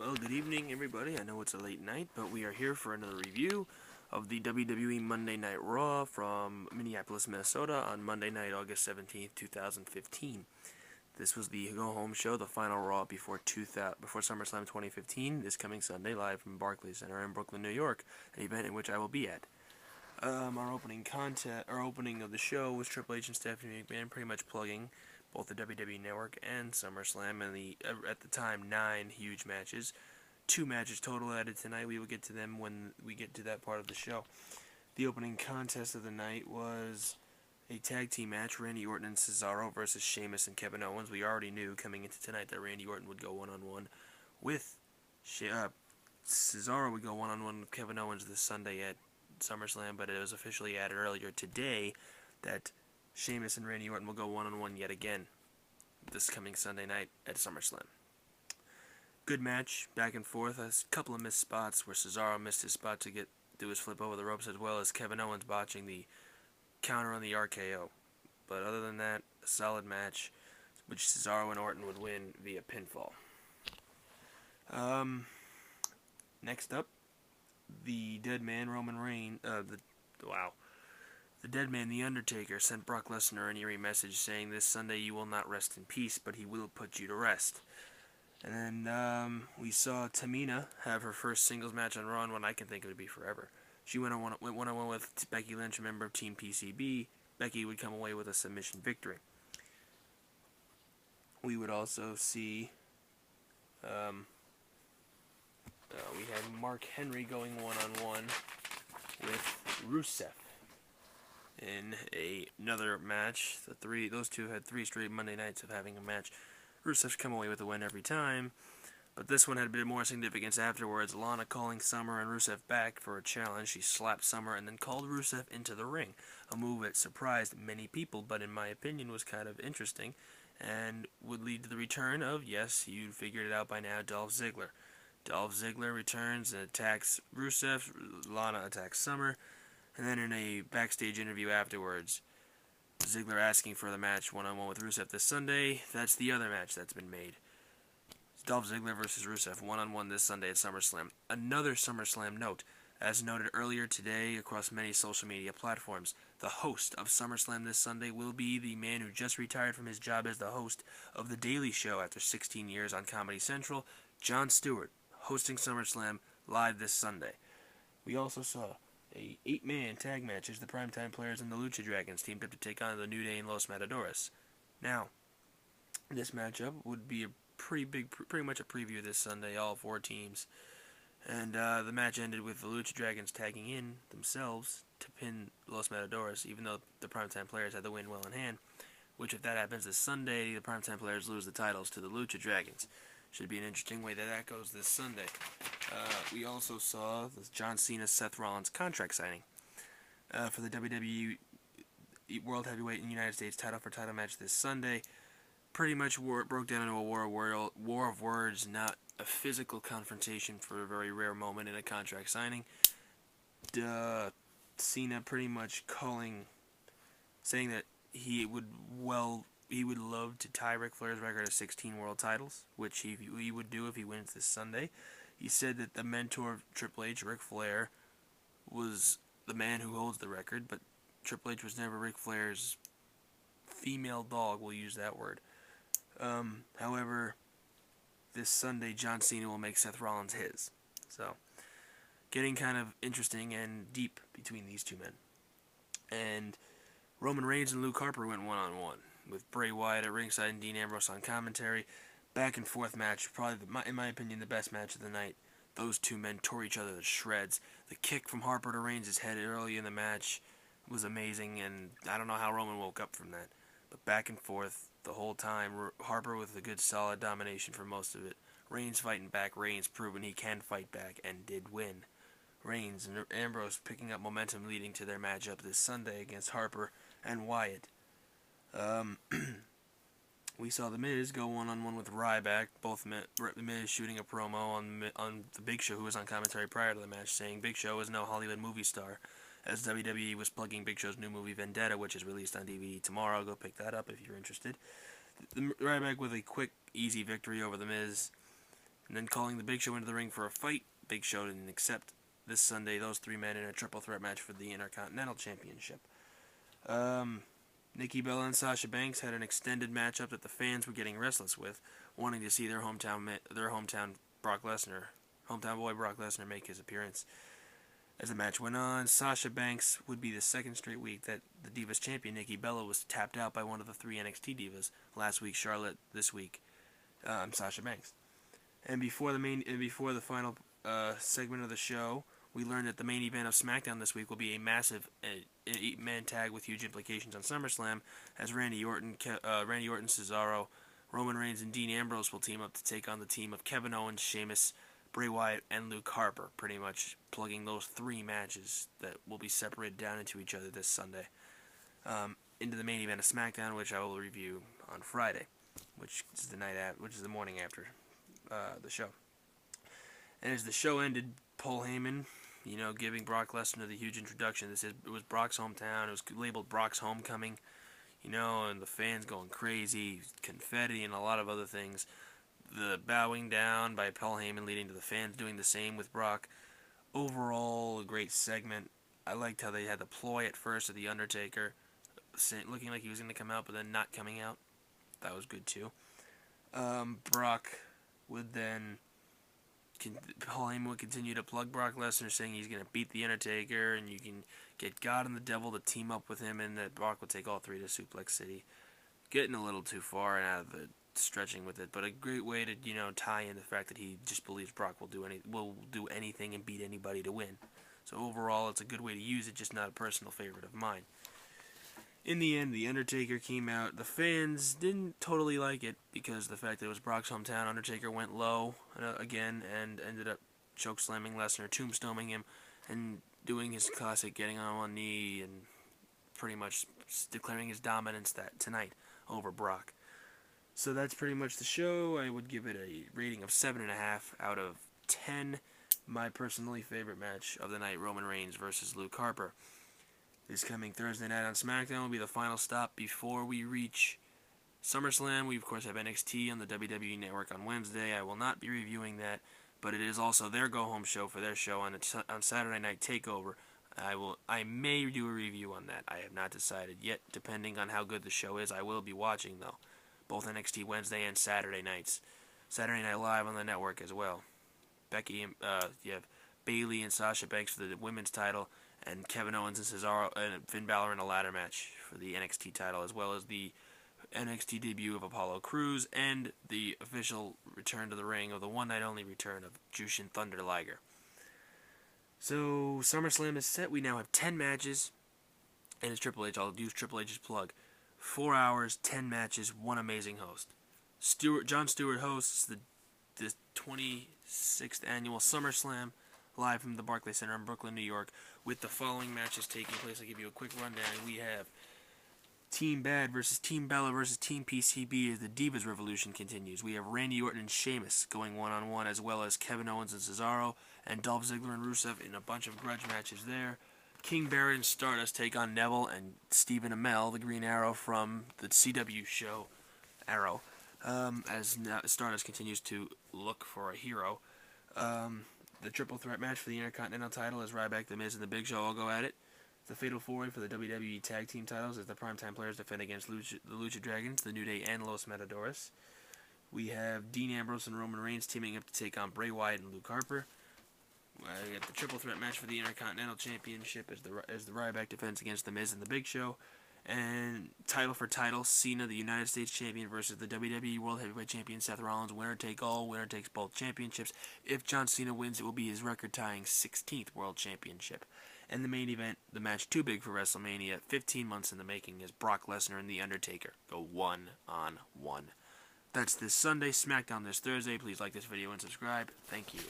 Well, good evening, everybody. I know it's a late night, but we are here for another review of the WWE Monday Night Raw from Minneapolis, Minnesota on Monday night, August 17th, 2015. This was the go-home show, the final Raw before SummerSlam 2015, this coming Sunday, live from Barclays Center in Brooklyn, New York, an event in which I will be at. Our opening of the show was Triple H and Stephanie McMahon pretty much plugging both the WWE Network and SummerSlam, and at the time 9 huge matches. 2 matches total added tonight. We will get to them when we get to that part of the show. The opening contest of the night was a tag team match: Randy Orton and Cesaro versus Sheamus and Kevin Owens. We already knew coming into tonight that Randy Orton would go one-on-one with Cesaro would go one-on-one with Kevin Owens this Sunday at SummerSlam, but it was officially added earlier today that Sheamus and Randy Orton will go one-on-one yet again this coming Sunday night at SummerSlam. Good match, back and forth. A couple of missed spots where Cesaro missed his spot to do his flip over the ropes, as well as Kevin Owens botching the counter on the RKO. But other than that, a solid match, which Cesaro and Orton would win via pinfall. Next up, the dead man Roman Reigns, the dead man, The Undertaker, sent Brock Lesnar an eerie message saying, "This Sunday you will not rest in peace, but he will put you to rest." And then we saw Tamina have her first singles match on Raw in what I can think of to be forever. She went one-on-one with Becky Lynch, a member of Team PCB. Becky would come away with a submission victory. We would also see we had Mark Henry going one-on-one with Rusev in another match. Those two had 3 straight Monday nights of having a match. Rusev's come away with the win every time, but this one had a bit more significance afterwards. Lana calling Summer and Rusev back for a challenge. She slapped Summer and then called Rusev into the ring, a move that surprised many people, but in my opinion was kind of interesting, and would lead to the return of, yes, you figured it out by now, Dolph Ziggler. Dolph Ziggler returns and attacks Rusev. Lana attacks Summer, and then in a backstage interview afterwards, Ziggler asking for the match one-on-one with Rusev this Sunday. That's the other match that's been made. It's Dolph Ziggler versus Rusev one-on-one this Sunday at SummerSlam. Another SummerSlam note. As noted earlier today across many social media platforms, the host of SummerSlam this Sunday will be the man who just retired from his job as the host of The Daily Show after 16 years on Comedy Central, Jon Stewart, hosting SummerSlam live this Sunday. We also saw a 8-man tag match as the Primetime Players and the Lucha Dragons teamed up to take on the New Day and Los Matadores. Now, this matchup would be a pretty much a preview this Sunday, all 4 teams. And the match ended with the Lucha Dragons tagging in themselves to pin Los Matadores, even though the Primetime Players had the win well in hand. Which, if that happens this Sunday, the Primetime Players lose the titles to the Lucha Dragons. Should be an interesting way that goes this Sunday. We also saw the John Cena Seth Rollins contract signing for the WWE World Heavyweight and United States title for title match this Sunday. Pretty much broke down into a war of words, not a physical confrontation for a very rare moment in a contract signing. Cena pretty much saying that he would love to tie Ric Flair's record of 16 world titles, which he would do if he wins this Sunday. He said that the mentor of Triple H, Ric Flair, was the man who holds the record, but Triple H was never Ric Flair's female dog, we'll use that word. However, this Sunday, John Cena will make Seth Rollins his. So, getting kind of interesting and deep between these two men. And Roman Reigns and Luke Harper went one-on-one, with Bray Wyatt at ringside and Dean Ambrose on commentary. Back and forth match, probably, in my opinion, the best match of the night. Those two men tore each other to shreds. The kick from Harper to Reigns' head early in the match was amazing, and I don't know how Roman woke up from that. But back and forth the whole time, Harper with a good solid domination for most of it. Reigns fighting back, Reigns proving he can fight back, and did win. Reigns and Ambrose picking up momentum leading to their matchup this Sunday against Harper and Wyatt. We saw The Miz go one-on-one with Ryback, The Miz shooting a promo on the Big Show, who was on commentary prior to the match, saying Big Show is no Hollywood movie star, as WWE was plugging Big Show's new movie Vendetta, which is released on DVD tomorrow. Go pick that up if you're interested. Ryback with a quick, easy victory over The Miz. and then calling the Big Show into the ring for a fight. Big Show didn't accept this Sunday those three men in a triple threat match for the Intercontinental Championship. Nikki Bella and Sasha Banks had an extended matchup that the fans were getting restless with, wanting to see their hometown boy Brock Lesnar make his appearance. As the match went on, Sasha Banks would be the second straight week that the Divas champion Nikki Bella was tapped out by one of the three NXT Divas. Last week Charlotte, this week Sasha Banks. And before the final segment of the show, we learned that the main event of SmackDown this week will be a massive 8-man tag with huge implications on SummerSlam, as Randy Orton, Cesaro, Roman Reigns, and Dean Ambrose will team up to take on the team of Kevin Owens, Sheamus, Bray Wyatt, and Luke Harper, pretty much plugging those three matches that will be separated down into each other this Sunday into the main event of SmackDown, which I will review on Friday, which is the morning after the show. And as the show ended, Paul Heyman, giving Brock Lesnar the huge introduction. It was Brock's hometown. It was labeled Brock's homecoming, and the fans going crazy, confetti, and a lot of other things. The bowing down by Paul Heyman leading to the fans doing the same with Brock. Overall, a great segment. I liked how they had the ploy at first of The Undertaker, looking like he was going to come out, but then not coming out. That was good too. Brock would then... Paul Heyman would continue to plug Brock Lesnar, saying he's going to beat The Undertaker, and you can get God and the Devil to team up with him, and that Brock would take all three to Suplex City. Getting a little too far and out of it, stretching with it, but a great way to tie in the fact that he just believes Brock will do anything and beat anybody to win. So overall, it's a good way to use it, just not a personal favorite of mine. In the end, The Undertaker came out. The fans didn't totally like it because the fact that it was Brock's hometown. Undertaker went low again and ended up chokeslamming Lesnar, tombstoning him, and doing his classic getting on one knee and pretty much declaring his dominance tonight over Brock. So that's pretty much the show. I would give it a rating of 7.5 out of 10. My personally favorite match of the night, Roman Reigns versus Luke Harper. This coming Thursday night on SmackDown will be the final stop before we reach SummerSlam. We, of course, have NXT on the WWE Network on Wednesday. I will not be reviewing that, but it is also their go-home show for their show on Saturday Night TakeOver. I may do a review on that. I have not decided yet, depending on how good the show is. I will be watching, though, both NXT Wednesday and Saturday nights. Saturday Night Live on the network as well. You have Bayley and Sasha Banks for the women's title, and Kevin Owens and Cesaro and Finn Balor in a ladder match for the NXT title, as well as the NXT debut of Apollo Crews and the official return to the ring, of the one-night-only return of Jushin Thunder Liger. So, SummerSlam is set. We now have 10 matches, and it's Triple H. I'll use Triple H's plug. 4 hours, 10 matches, one amazing host. Jon Stewart hosts the 26th annual SummerSlam, live from the Barclays Center in Brooklyn, New York, with the following matches taking place. I'll give you a quick rundown. We have Team Bad versus Team Bella versus Team PCB as the Divas Revolution continues. We have Randy Orton and Sheamus going one-on-one, as well as Kevin Owens and Cesaro, and Dolph Ziggler and Rusev in a bunch of grudge matches there. King Barrett and Stardust take on Neville and Stephen Amell, the Green Arrow from the CW show Arrow, as Stardust continues to look for a hero. The triple threat match for the Intercontinental title is Ryback, The Miz, and The Big Show all go at it. The Fatal 4-Way for the WWE Tag Team titles as the Primetime Players defend against the Lucha Dragons, The New Day, and Los Matadores. We have Dean Ambrose and Roman Reigns teaming up to take on Bray Wyatt and Luke Harper. We got the triple threat match for the Intercontinental Championship as the Ryback defends against The Miz and The Big Show. And title for title, Cena, the United States Champion, versus the WWE World Heavyweight Champion Seth Rollins. Winner take all, winner takes both championships. If John Cena wins, it will be his record-tying 16th World Championship. And the main event, the match too big for WrestleMania, 15 months in the making, is Brock Lesnar and The Undertaker go one-on-one. That's this Sunday. SmackDown this Thursday. Please like this video and subscribe. Thank you.